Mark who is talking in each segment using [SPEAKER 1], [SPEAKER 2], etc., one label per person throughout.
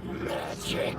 [SPEAKER 1] Magic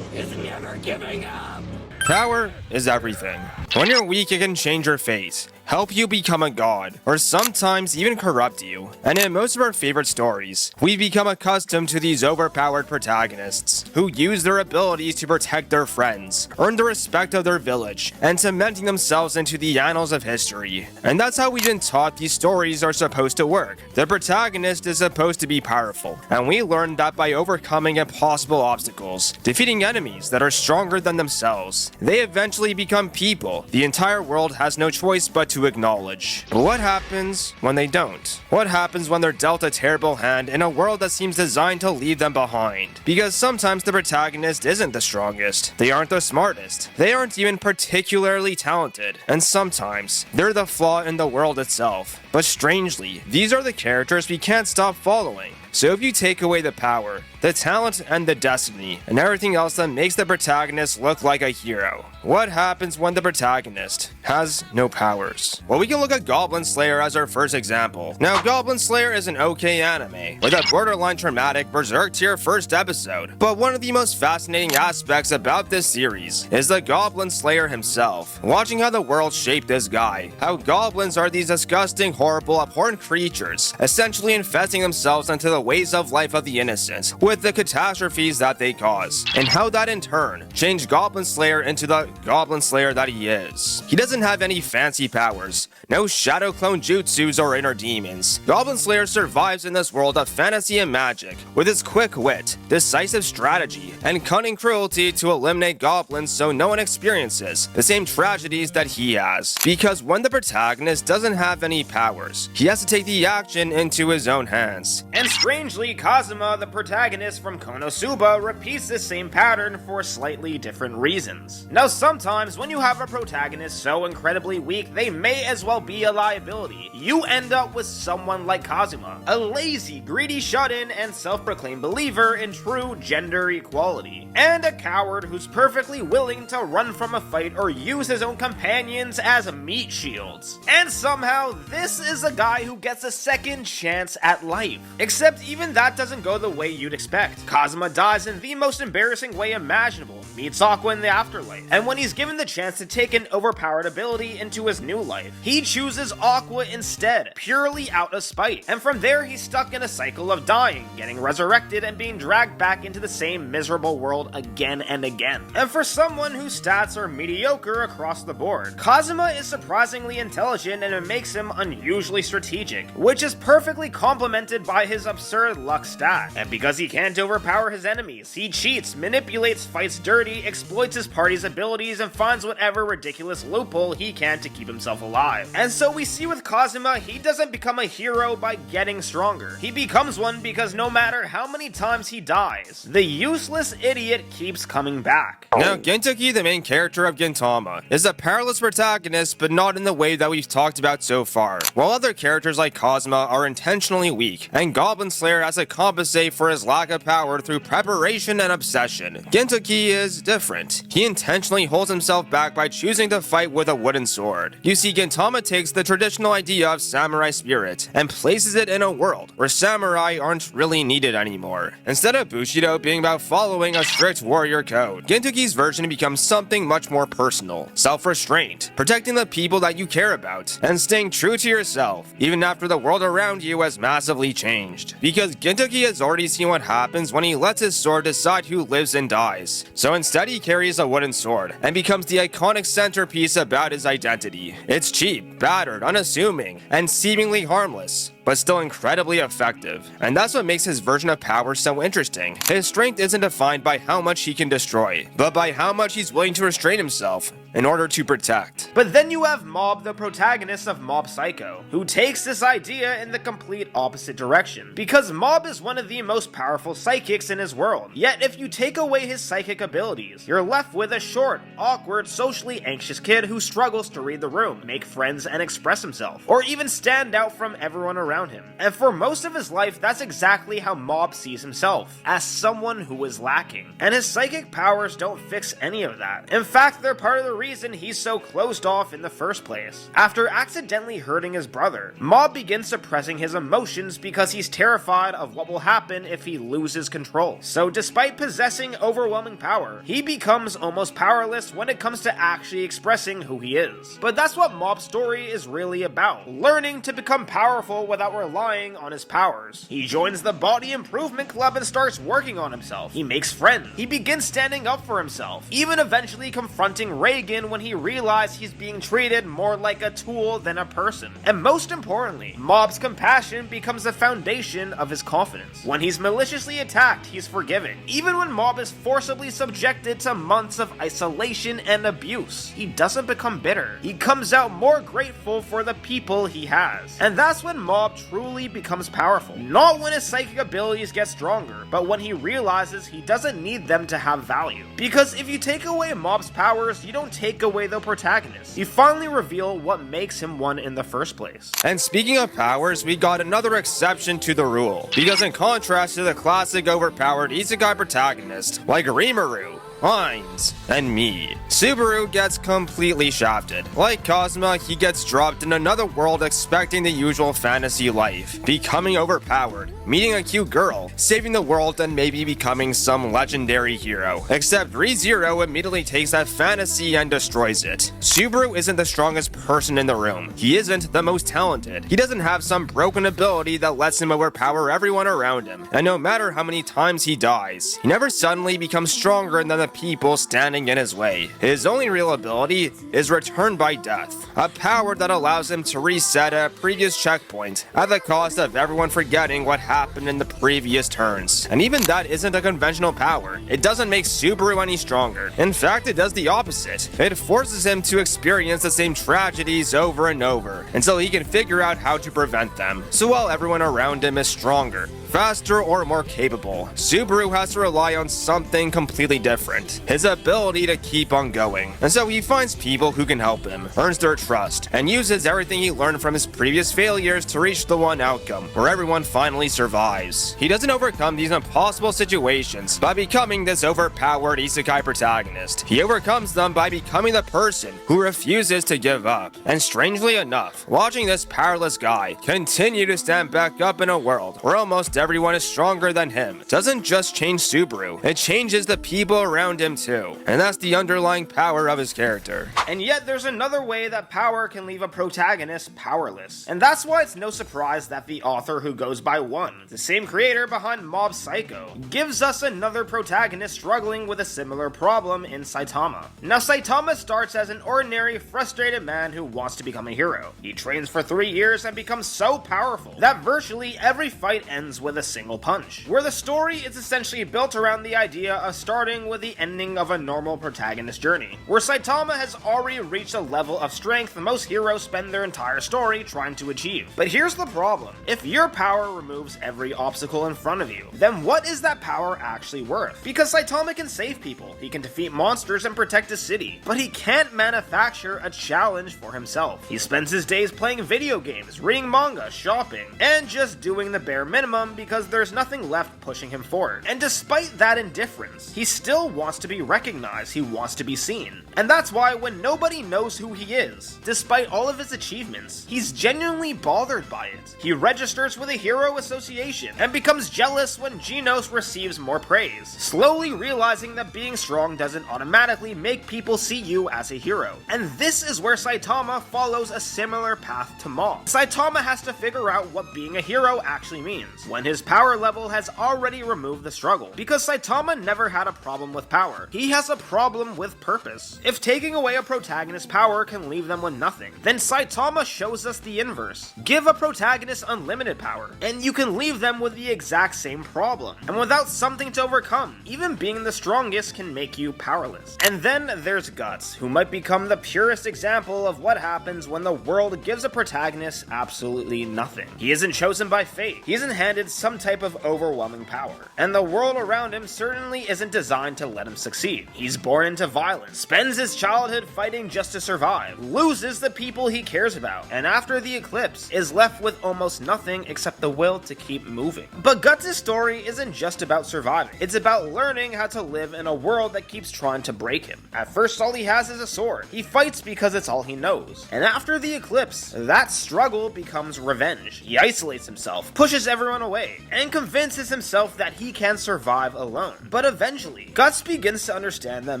[SPEAKER 1] is never giving up.
[SPEAKER 2] Power is everything. When you're weak, it can change your fate, help you become a god, or sometimes even corrupt you. And in most of our favorite stories, we've become accustomed to these overpowered protagonists, who use their abilities to protect their friends, earn the respect of their village, and cementing themselves into the annals of history. And that's how we've been taught these stories are supposed to work. The protagonist is supposed to be powerful, and we learn that by overcoming impossible obstacles, defeating enemies that are stronger than themselves, they eventually become people the entire world has no choice but to acknowledge. But what happens when they don't? What happens when they're dealt a terrible hand in a world that seems designed to leave them behind? Because sometimes the protagonist isn't the strongest, they aren't the smartest, they aren't even particularly talented, and sometimes they're the flaw in the world itself. But strangely, these are the characters we can't stop following. So if you take away the power, the talent, and the destiny, and everything else that makes the protagonist look like a hero, what happens when the protagonist has no powers? Well, we can look at Goblin Slayer as our first example. Now, Goblin Slayer is an okay anime, with a borderline traumatic berserk tier first episode. But one of the most fascinating aspects about this series is the Goblin Slayer himself. Watching how the world shaped this guy, how goblins are these disgusting, horrible, abhorrent creatures, essentially infesting themselves into the ways of life of the innocent, with the catastrophes that they cause, and how that in turn changed Goblin Slayer into the Goblin Slayer that he is. He doesn't have any fancy powers, no shadow clone jutsus or inner demons. Goblin Slayer survives in this world of fantasy and magic, with his quick wit, decisive strategy, and cunning cruelty to eliminate goblins so no one experiences the same tragedies that he has. Because when the protagonist doesn't have any powers, he has to take the action into his own hands. And strangely, Kazuma, the protagonist from Konosuba, repeats the same pattern for slightly different reasons. Now, sometimes when you have a protagonist so incredibly weak, they may as well be a liability. You end up with someone like Kazuma, a lazy, greedy shut-in and self-proclaimed believer in true gender equality, and a coward who's perfectly willing to run from a fight or use his own companions as meat shields. And somehow, this is a guy who gets a second chance at life. Except even that doesn't go the way you'd expect. Kazuma dies in the most embarrassing way imaginable, meets Aqua in the afterlife, and when he's given the chance to take an overpowered ability into his new life, he chooses Aqua instead, purely out of spite. And from there, he's stuck in a cycle of dying, getting resurrected, and being dragged back into the same miserable world again and again. And for someone whose stats are mediocre across the board, Kazuma is surprisingly intelligent, and it makes him unusually strategic, which is perfectly complemented by his absurd luck stat. And because he can't overpower his enemies, he cheats, manipulates, fights dirty, exploits his party's abilities, and finds whatever ridiculous loophole he can to keep himself alive. And so we see with Kazuma, he doesn't become a hero by getting stronger. He becomes one because no matter how many times he dies, the useless idiot keeps coming back. Now, Gintoki, the main character of Gintama, is a powerless protagonist, but not in the way that we've talked about so far. While other characters like Kazuma are intentionally weak, and Goblin Slayer has to compensate for his lack of power through preparation and obsession, Gintoki is different. He intentionally holds himself back by choosing to fight with a wooden sword. You see, Gintama takes the traditional idea of samurai spirit and places it in a world where samurai aren't really needed anymore. Instead of Bushido being about following a strict warrior code, Gintoki's version becomes something much more personal. Self-restraint, protecting the people that you care about, and staying true to yourself, even after the world around you has massively changed. Because Gintoki has already seen what happens when he lets his sword decide who lives and dies. So instead he carries a wooden sword, and becomes the iconic centerpiece about his identity. It's cheap, battered, unassuming, and seemingly harmless, but still incredibly effective. And that's what makes his version of power so interesting. His strength isn't defined by how much he can destroy, but by how much he's willing to restrain himself in order to protect. But then you have Mob, the protagonist of Mob Psycho, who takes this idea in the complete opposite direction. Because Mob is one of the most powerful psychics in his world. Yet if you take away his psychic abilities, you're left with a short, awkward, socially anxious kid who struggles to read the room, make friends, and express himself, or even stand out from everyone around
[SPEAKER 3] around him. And for most of his life, that's exactly how Mob sees himself, as someone who is lacking. And his psychic powers don't fix any of that. In fact, they're part of the reason he's so closed off in the first place. After accidentally hurting his brother, Mob begins suppressing his emotions because he's terrified of what will happen if he loses control. So despite possessing overwhelming power, he becomes almost powerless when it comes to actually expressing who he is. But that's what Mob's story is really about, learning to become powerful without relying on his powers. He joins the Body Improvement Club and starts working on himself. He makes friends. He begins standing up for himself, even eventually confronting Reagan when he realizes he's being treated more like a tool than a person. And most importantly, Mob's compassion becomes the foundation of his confidence. When he's maliciously attacked, he's forgiving. Even when Mob is forcibly subjected to months of isolation and abuse, he doesn't become bitter. He comes out more grateful for the people he has. And that's when Mob truly becomes powerful. Not when his psychic abilities get stronger, but when he realizes he doesn't need them to have value. Because if you take away Mob's powers, you don't take away the protagonist. You finally reveal what makes him one in the first place.
[SPEAKER 2] And speaking of powers, we got another exception to the rule. Because in contrast to the classic overpowered isekai protagonist, like Rimuru, Heinz, and me, Subaru gets completely shafted. Like Kazuma, he gets dropped in another world expecting the usual fantasy life, becoming overpowered, meeting a cute girl, saving the world, and maybe becoming some legendary hero. Except ReZero immediately takes that fantasy and destroys it. Subaru isn't the strongest person in the room. He isn't the most talented. He doesn't have some broken ability that lets him overpower everyone around him. And no matter how many times he dies, he never suddenly becomes stronger than the people standing in his way. His only real ability is Return by Death, a power that allows him to reset a previous checkpoint at the cost of everyone forgetting what happened in the previous turns. And even that isn't a conventional power. It doesn't make Subaru any stronger. In fact, it does the opposite. It forces him to experience the same tragedies over and over until he can figure out how to prevent them. So while everyone around him is stronger, faster, or more capable, Subaru has to rely on something completely different: his ability to keep on going. And so he finds people who can help him, earns their trust, and uses everything he learned from his previous failures to reach the one outcome where everyone finally survives. He doesn't overcome these impossible situations by becoming this overpowered isekai protagonist. He overcomes them by becoming the person who refuses to give up. And strangely enough, watching this powerless guy continue to stand back up in a world where almost everyone is stronger than him doesn't just change Subaru, it changes the people around him too. And that's the underlying power of his character.
[SPEAKER 3] And yet there's another way that power can leave a protagonist powerless. And that's why it's no surprise that the author who goes by One, the same creator behind Mob Psycho, gives us another protagonist struggling with a similar problem in Saitama. Now Saitama starts as an ordinary, frustrated man who wants to become a hero. He trains for 3 years and becomes so powerful that virtually every fight ends with a single punch, where the story is essentially built around the idea of starting with the ending of a normal protagonist journey, where Saitama has already reached a level of strength most heroes spend their entire story trying to achieve. But here's the problem: if your power removes every obstacle in front of you, then what is that power actually worth? Because Saitama can save people, he can defeat monsters and protect a city, but he can't manufacture a challenge for himself. He spends his days playing video games, reading manga, shopping, and just doing the bare minimum because there's nothing left pushing him forward. And despite that indifference, he still wants to be recognized, he wants to be seen. And that's why when nobody knows who he is, despite all of his achievements, he's genuinely bothered by it. He registers with a hero association and becomes jealous when Genos receives more praise, slowly realizing that being strong doesn't automatically make people see you as a hero. And this is where Saitama follows a similar path to Mob. Saitama has to figure out what being a hero actually means, when his power level has already removed the struggle. Because Saitama never had a problem with power, he has a problem with purpose. If taking away a protagonist's power can leave them with nothing, then Saitama shows us the inverse. Give a protagonist unlimited power, and you can leave them with the exact same problem, and without something to overcome. Even being the strongest can make you powerless. And then there's Guts, who might become the purest example of what happens when the world gives a protagonist absolutely nothing. He isn't chosen by fate, he isn't handed needs some type of overwhelming power, and the world around him certainly isn't designed to let him succeed. He's born into violence, spends his childhood fighting just to survive, loses the people he cares about, and after the eclipse, is left with almost nothing except the will to keep moving. But Guts' story isn't just about surviving, it's about learning how to live in a world that keeps trying to break him. At first, all he has is a sword. He fights because it's all he knows. And after the eclipse, that struggle becomes revenge. He isolates himself, pushes everyone away, and convinces himself that he can survive alone. But eventually, Guts begins to understand that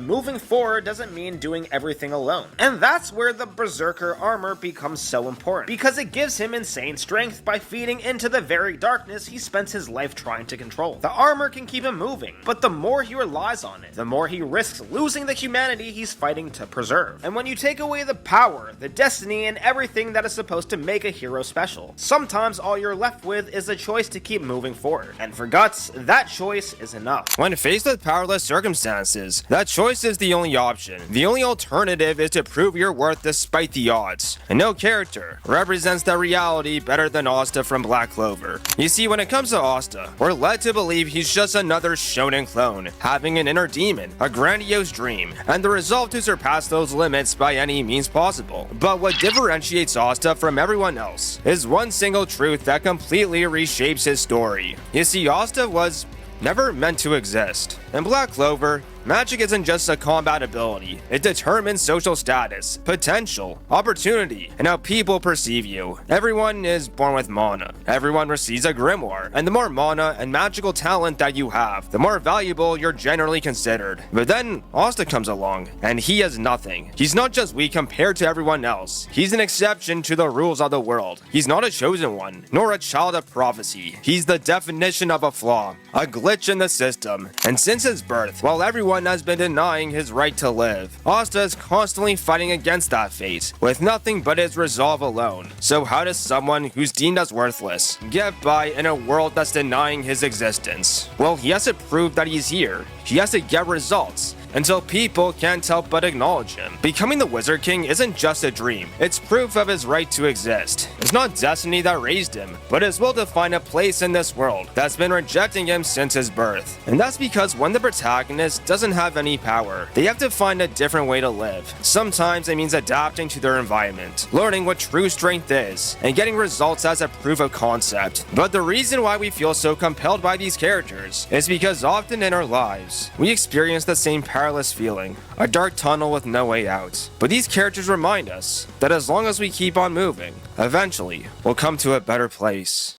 [SPEAKER 3] moving forward doesn't mean doing everything alone. And that's where the Berserker armor becomes so important, because it gives him insane strength by feeding into the very darkness he spent his life trying to control. The armor can keep him moving, but the more he relies on it, the more he risks losing the humanity he's fighting to preserve. And when you take away the power, the destiny, and everything that is supposed to make a hero special, sometimes all you're left with is a choice to keep moving forward. And for Guts, that choice is enough.
[SPEAKER 2] When faced with powerless circumstances, that choice is the only option. The only alternative is to prove your worth despite the odds. And no character represents that reality better than Asta from Black Clover. You see, when it comes to Asta, we're led to believe he's just another shonen clone, having an inner demon, a grandiose dream, and the resolve to surpass those limits by any means possible. But what differentiates Asta from everyone else is one single truth that completely reshapes his story. You see, Asta was never meant to exist. In Black Clover, magic isn't just a combat ability. It determines social status, potential, opportunity, and how people perceive you. Everyone is born with mana. Everyone receives a grimoire, and the more mana and magical talent that you have, the more valuable you're generally considered. But then Asta comes along, and he has nothing. He's not just weak compared to everyone else. He's an exception to the rules of the world. He's not a chosen one, nor a child of prophecy. He's the definition of a flaw, a glitch in the system. And since his birth, while everyone has been denying his right to live, Asta is constantly fighting against that fate, with nothing but his resolve alone. So how does someone who's deemed as worthless get by in a world that's denying his existence? Well, he has to prove that he's here. He has to get results, until people can't help but acknowledge him. Becoming the Wizard King isn't just a dream, it's proof of his right to exist. It's not destiny that raised him, but his will to find a place in this world that's been rejecting him since his birth. And that's because when the protagonist doesn't have any power, they have to find a different way to live. Sometimes it means adapting to their environment, learning what true strength is, and getting results as a proof of concept. But the reason why we feel so compelled by these characters is because often in our lives, we experience the same powerless feeling, a dark tunnel with no way out. But these characters remind us that as long as we keep on moving, eventually we'll come to a better place.